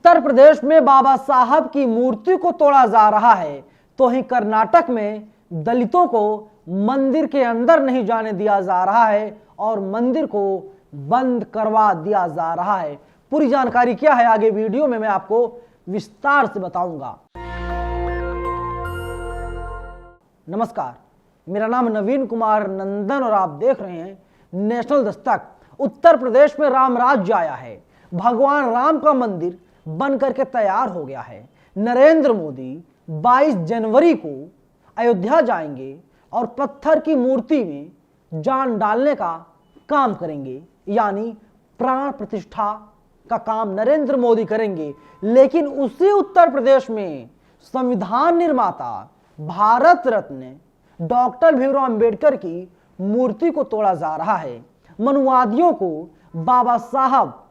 उत्तर प्रदेश में बाबा साहब की मूर्ति को तोड़ा जा रहा है, तो ही कर्नाटक में दलितों को मंदिर के अंदर नहीं जाने दिया जा रहा है और मंदिर को बंद करवा दिया जा रहा है। पूरी जानकारी क्या है आगे वीडियो में मैं आपको विस्तार से बताऊंगा। नमस्कार, मेरा नाम नवीन कुमार नंदन और आप देख रहे हैं नेशनल दस्तक। उत्तर प्रदेश में राम राज्य आया है, भगवान राम का मंदिर बन करके तैयार हो गया है। नरेंद्र मोदी 22 जनवरी को अयोध्या जाएंगे और पत्थर की मूर्ति में जान डालने का काम करेंगे, यानी प्राण प्रतिष्ठा का काम नरेंद्र मोदी करेंगे। लेकिन उसी उत्तर प्रदेश में संविधान निर्माता भारत रत्न डॉक्टर भीमराव अंबेडकर की मूर्ति को तोड़ा जा रहा है। मनुवादियों को बाबा साहब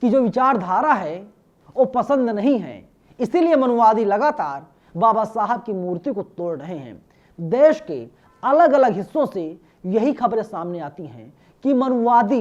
की जो विचारधारा है वो पसंद नहीं है, इसीलिए मनुवादी लगातार बाबा साहब की मूर्ति को तोड़ रहे हैं। देश के अलग अलग हिस्सों से यही खबरें सामने आती हैं कि मनुवादी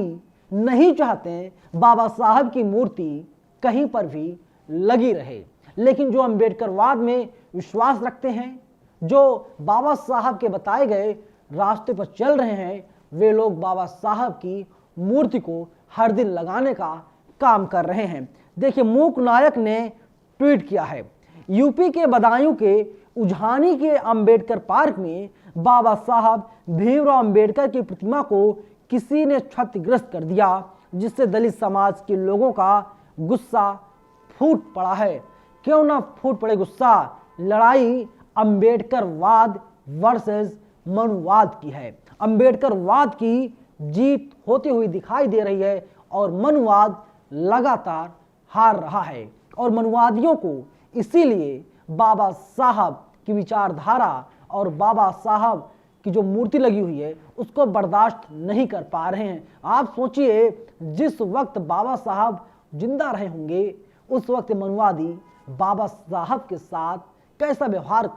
नहीं चाहते बाबा साहब की मूर्ति कहीं पर भी लगी रहे, लेकिन जो अंबेडकरवाद में विश्वास रखते हैं, जो बाबा साहब के बताए गए रास्ते पर चल रहे हैं, वे लोग बाबा साहब की मूर्ति को हर दिन लगाने का काम कर रहे हैं। देखिए, मूक नायक ने ट्वीट किया है, यूपी के बदायूं के उझानी के अंबेडकर पार्क में बाबा साहब भीमराव अंबेडकर की प्रतिमा को किसी ने क्षतिग्रस्त कर दिया, जिससे दलित समाज के लोगों का गुस्सा फूट पड़ा है। क्यों ना फूट पड़े गुस्सा, लड़ाई अंबेडकरवाद वर्सेस मनुवाद की है। अंबेडकरवाद की जीत होती हुई दिखाई दे रही है और मनुवाद लगातार हार रहा है। और मनुवादियों को इसीलिए बाबा साहब की विचारधारा और बाबा साहब की जो मूर्ति लगी हुई है उसको बर्दाश्त नहीं कर पा रहे हैं। आप सोचिए, जिस वक्त बाबा साहब जिंदा रहे होंगे उस वक्त मनुवादी बाबा साहब के साथ कैसा व्यवहार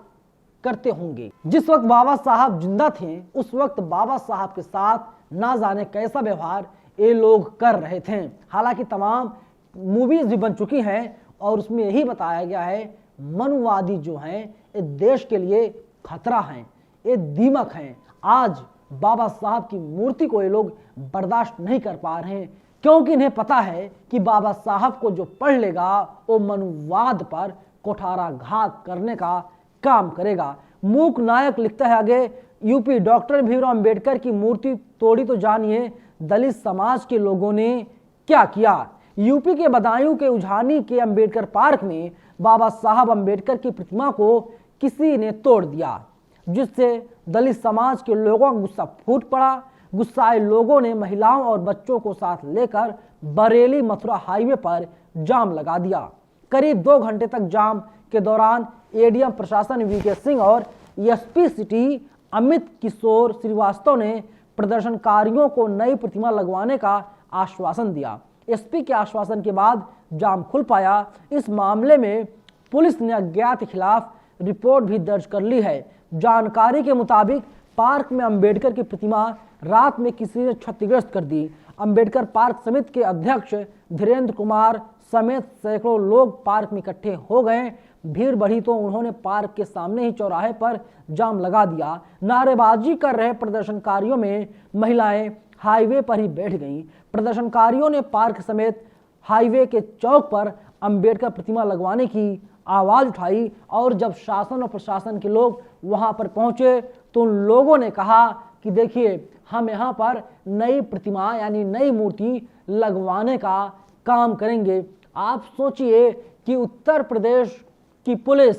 करते होंगे। जिस वक्त बाबा साहब जिंदा थे उस वक्त बाबा साहब के साथ ना जाने कैसा व्यवहार ये लोग कर रहे थे। हालांकि तमाम मूवीज भी बन चुकी हैं और उसमें यही बताया गया है, मनुवादी जो हैं ये देश के लिए खतरा हैं, ये दीमक हैं। आज बाबा साहब की मूर्ति को ये लोग बर्दाश्त नहीं कर पा रहे हैं, क्योंकि इन्हें पता है कि बाबा साहब को जो पढ़ लेगा वो मनुवाद पर कुठाराघात करने का काम करेगा। मूक नायक लिखता है आगे, यूपी डॉक्टर भीमराव अंबेडकर की मूर्ति तोड़ी तो जानिए दलित समाज के लोगों ने क्या किया। यूपी के बदायूं के उझानी के अंबेडकर पार्क में बाबा साहब अंबेडकर की प्रतिमा को किसी ने तोड़ दिया, जिससे दलित समाज के लोगों का गुस्सा फूट पड़ा। गुस्साए लोगों ने महिलाओं और बच्चों को साथ लेकर बरेली मथुरा हाईवे पर जाम लगा दिया। करीब 2 घंटे तक जाम के दौरान एडीएम प्रशासन वीके सिंह और एसपी सिटी अमित किशोर श्रीवास्तव ने प्रदर्शनकारियों को नई प्रतिमा लगवाने का आश्वासन दिया। एसपी के आश्वासन के बाद जाम खुल पाया। इस मामले में पुलिस ने अज्ञात के खिलाफ रिपोर्ट भी दर्ज कर ली है। जानकारी के मुताबिक पार्क में अंबेडकर की प्रतिमा रात में किसी ने क्षतिग्रस्त कर दी। अंबेडकर पार्क समिति के अध्यक्ष धीरेन्द्र कुमार समेत सैकड़ों लोग पार्क में इकट्ठे हो गए। भीड़ बढ़ी तो उन्होंने पार्क के सामने ही चौराहे पर जाम लगा दिया। नारेबाजी कर रहे प्रदर्शनकारियों में महिलाएं हाईवे पर ही बैठ गईं। प्रदर्शनकारियों ने पार्क समेत हाईवे के चौक पर अंबेडकर प्रतिमा लगवाने की आवाज उठाई और जब शासन और प्रशासन के लोग वहां पर पहुंचे तो उन लोगों ने कहा कि देखिए, हम यहाँ पर नई प्रतिमा यानी नई मूर्ति लगवाने का काम करेंगे। आप सोचिए कि उत्तर प्रदेश की पुलिस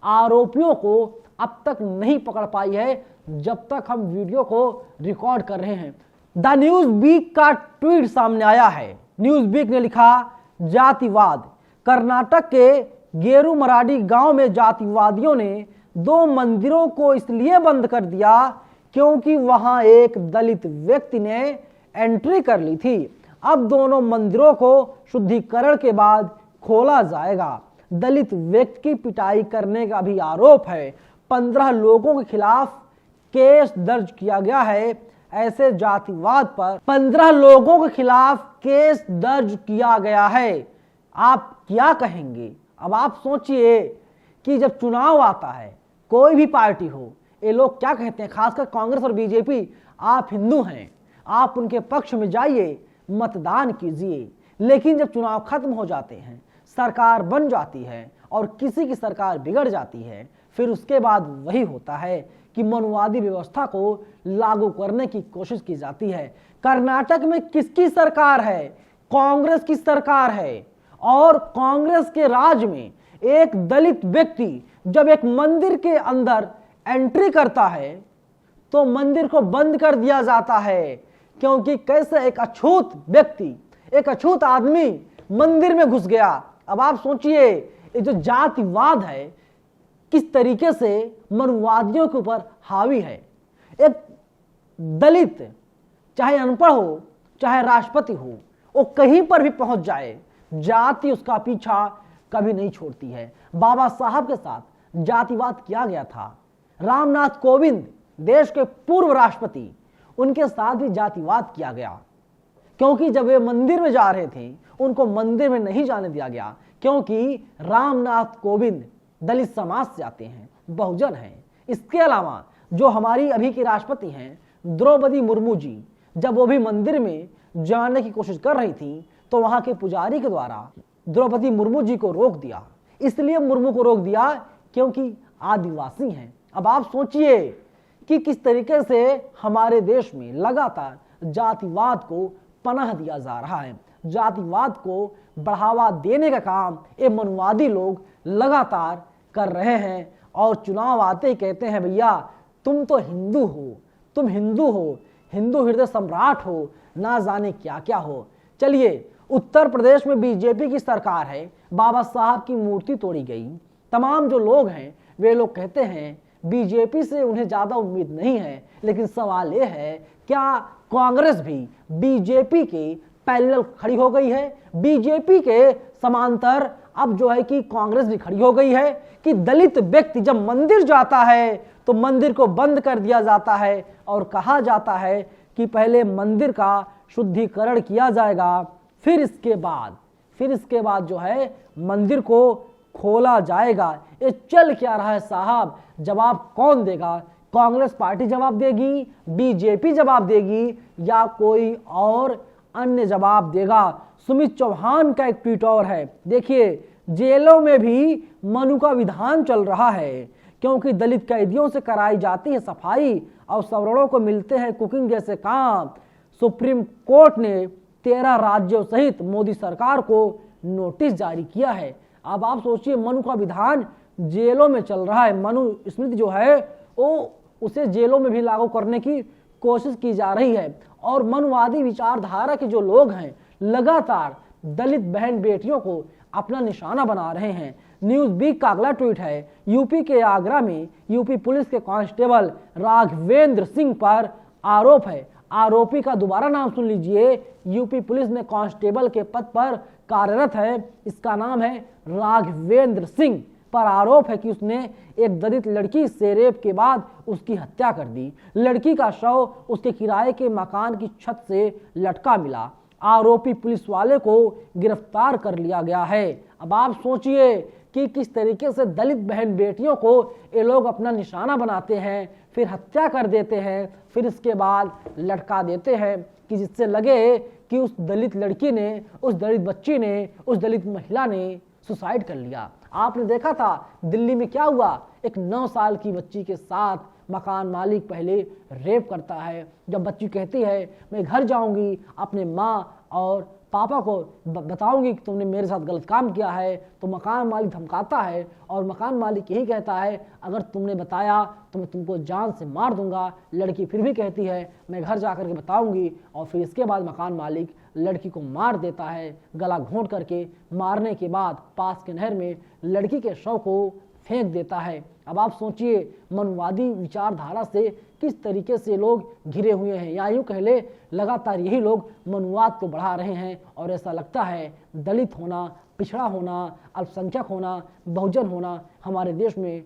आरोपियों को अब तक नहीं पकड़ पाई है जब तक हम वीडियो को रिकॉर्ड कर रहे हैं। द न्यूज वीक का ट्वीट सामने आया है। न्यूज वीक ने लिखा, जातिवाद। कर्नाटक के गेरुमराडी गांव में जातिवादियों ने 2 मंदिरों को इसलिए बंद कर दिया क्योंकि वहां एक दलित व्यक्ति ने एंट्री कर ली थी। अब दोनों मंदिरों को शुद्धिकरण के बाद खोला जाएगा। दलित व्यक्ति की पिटाई करने का भी आरोप है। 15 लोगों के खिलाफ केस दर्ज किया गया है। ऐसे जातिवाद पर 15 लोगों के खिलाफ केस दर्ज किया गया है। आप क्या कहेंगे। अब आप सोचिए कि जब चुनाव आता है, कोई भी पार्टी हो, ये लोग क्या कहते हैं, खासकर कांग्रेस और बीजेपी, आप हिंदू हैं, आप उनके पक्ष में जाइए, मतदान कीजिए। लेकिन जब चुनाव खत्म हो जाते हैं, सरकार बन जाती है और किसी की सरकार बिगड़ जाती है, फिर उसके बाद वही होता है कि मनुवादी व्यवस्था को लागू करने की कोशिश की जाती है। कर्नाटक में किसकी सरकार है? कांग्रेस की सरकार है। और कांग्रेस के राज में एक दलित व्यक्ति जब एक मंदिर के अंदर एंट्री करता है तो मंदिर को बंद कर दिया जाता है, क्योंकि कैसे एक अछूत व्यक्ति, एक अछूत आदमी मंदिर में घुस गया। अब आप सोचिए ये जो जातिवाद है किस तरीके से मनुवादियों के ऊपर हावी है। एक दलित चाहे अनपढ़ हो, चाहे राष्ट्रपति हो, वो कहीं पर भी पहुंच जाए, जाति उसका पीछा कभी नहीं छोड़ती है। बाबा साहब के साथ जातिवाद किया गया था। रामनाथ कोविंद देश के पूर्व राष्ट्रपति, उनके साथ भी जातिवाद किया गया, क्योंकि जब वे मंदिर में जा रहे थे उनको मंदिर में नहीं जाने दिया गया, क्योंकि रामनाथ कोविंद दलित समाज से आते हैं, बहुजन हैं। इसके अलावा जो हमारी अभी की राष्ट्रपति हैं द्रौपदी मुर्मू जी, जब वो भी मंदिर में जाने की कोशिश कर रही थी तो वहां के पुजारी के द्वारा द्रौपदी मुर्मू जी को रोक दिया। इसलिए मुर्मू को रोक दिया क्योंकि आदिवासी हैं। अब आप सोचिए कि किस तरीके से हमारे देश में लगातार जातिवाद को पनाह दिया जा रहा है। जातिवाद को बढ़ावा देने का काम ये मनुवादी लोग लगातार कर रहे हैं और चुनाव आते ही कहते हैं भैया तुम तो हिंदू हो, तुम हिंदू हो, हिंदू हृदय सम्राट हो, ना जाने क्या क्या हो। चलिए, उत्तर प्रदेश में बीजेपी की सरकार है, बाबा साहब की मूर्ति तोड़ी गई। तमाम जो लोग हैं वे लोग कहते हैं बीजेपी से उन्हें ज्यादा उम्मीद नहीं है, लेकिन सवाल यह है क्या कांग्रेस भी बीजेपी के पैरेलल खड़ी हो गई है? बीजेपी के समांतर अब जो है कि कांग्रेस भी खड़ी हो गई है कि दलित व्यक्ति जब मंदिर जाता है तो मंदिर को बंद कर दिया जाता है और कहा जाता है कि पहले मंदिर का शुद्धिकरण किया जाएगा, फिर इसके बाद जो है मंदिर को खोला जाएगा। ये चल क्या रहा है साहब? जवाब कौन देगा? कांग्रेस पार्टी जवाब देगी, बीजेपी जवाब देगी, या कोई और अन्य जवाब देगा? सुमित चौहान का एक ट्वीट और है, देखिए, जेलों में भी मनु का विधान चल रहा है, क्योंकि दलित कैदियों से कराई जाती है सफाई और सवर्णों को मिलते हैं कुकिंग जैसे काम। सुप्रीम कोर्ट ने 13 राज्यों सहित मोदी सरकार को नोटिस जारी किया है। अब आप सोचिए, मनु का विधान जेलों में चल रहा है, मनु स्मृति जो है वो उसे जेलों में भी लागू करने की कोशिश की जा रही है। और मनुवादी विचारधारा के जो लोग हैं लगातार दलित बहन बेटियों को अपना निशाना बना रहे हैं। न्यूज वीक का अगला ट्वीट है, यूपी के आगरा में यूपी पुलिस के कांस्टेबल राघवेंद्र सिंह पर आरोप है। आरोपी का दोबारा नाम सुन लीजिए, यूपी पुलिस में कांस्टेबल के पद पर कार्यरत है, इसका नाम है राघवेंद्र सिंह। पर आरोप है कि उसने एक दलित लड़की से रेप के बाद उसकी हत्या कर दी। लड़की का शव उसके किराए के मकान की छत से लटका मिला। आरोपी पुलिस वाले को गिरफ्तार कर लिया गया है। अब आप सोचिए कि किस तरीके से दलित बहन बेटियों को ये लोग अपना निशाना बनाते हैं, फिर हत्या कर देते हैं, फिर इसके बाद लटका देते हैं कि जिससे लगे कि उस दलित लड़की ने, उस दलित बच्ची ने, उस दलित महिला ने सुसाइड कर लिया। आपने देखा था दिल्ली में क्या हुआ, एक 9 साल की बच्ची के साथ मकान मालिक पहले रेप करता है। जब बच्ची कहती है मैं घर जाऊंगी, अपने माँ और पापा को बताऊंगी कि तुमने मेरे साथ गलत काम किया है, तो मकान मालिक धमकाता है और मकान मालिक यही कहता है अगर तुमने बताया तो मैं तुमको जान से मार दूंगा। लड़की फिर भी कहती है मैं घर जाकर के बताऊंगी, और फिर इसके बाद मकान मालिक लड़की को मार देता है, गला घोंट करके। मारने के बाद पास के नहर में लड़की के शव को फेंक देता है। अब आप सोचिए मनुवादी विचारधारा से किस तरीके से लोग घिरे हुए हैं, या यूँ कह ले लगातार यही लोग मनुवाद को बढ़ा रहे हैं। और ऐसा लगता है दलित होना, पिछड़ा होना, अल्पसंख्यक होना, बहुजन होना हमारे देश में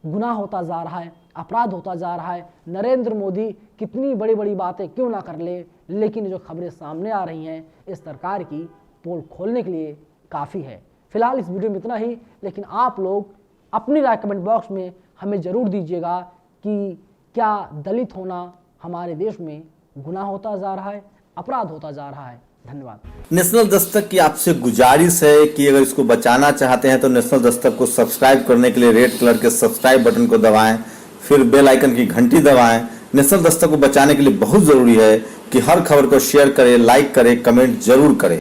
गुनाह होता जा रहा है, अपराध होता जा रहा है। नरेंद्र मोदी कितनी बड़ी बड़ी बातें क्यों ना कर ले, लेकिन जो खबरें सामने आ रही हैं इस सरकार की पोल खोलने के लिए काफ़ी है। फिलहाल इस वीडियो में इतना ही, लेकिन आप लोग अपनी राय कमेंट बॉक्स में हमें जरूर दीजिएगा कि क्या दलित होना हमारे देश में गुनाह होता जा रहा है, अपराध होता जा रहा है। धन्यवाद। नेशनल दस्तक की आपसे गुजारिश है कि अगर इसको बचाना चाहते हैं तो नेशनल दस्तक को सब्सक्राइब करने के लिए रेड कलर के सब्सक्राइब बटन को दबाएं, फिर बेल आइकन की घंटी दबाएं। नेशनल दस्तक को बचाने के लिए बहुत जरूरी है कि हर खबर को शेयर करें, लाइक करें, कमेंट जरूर करें।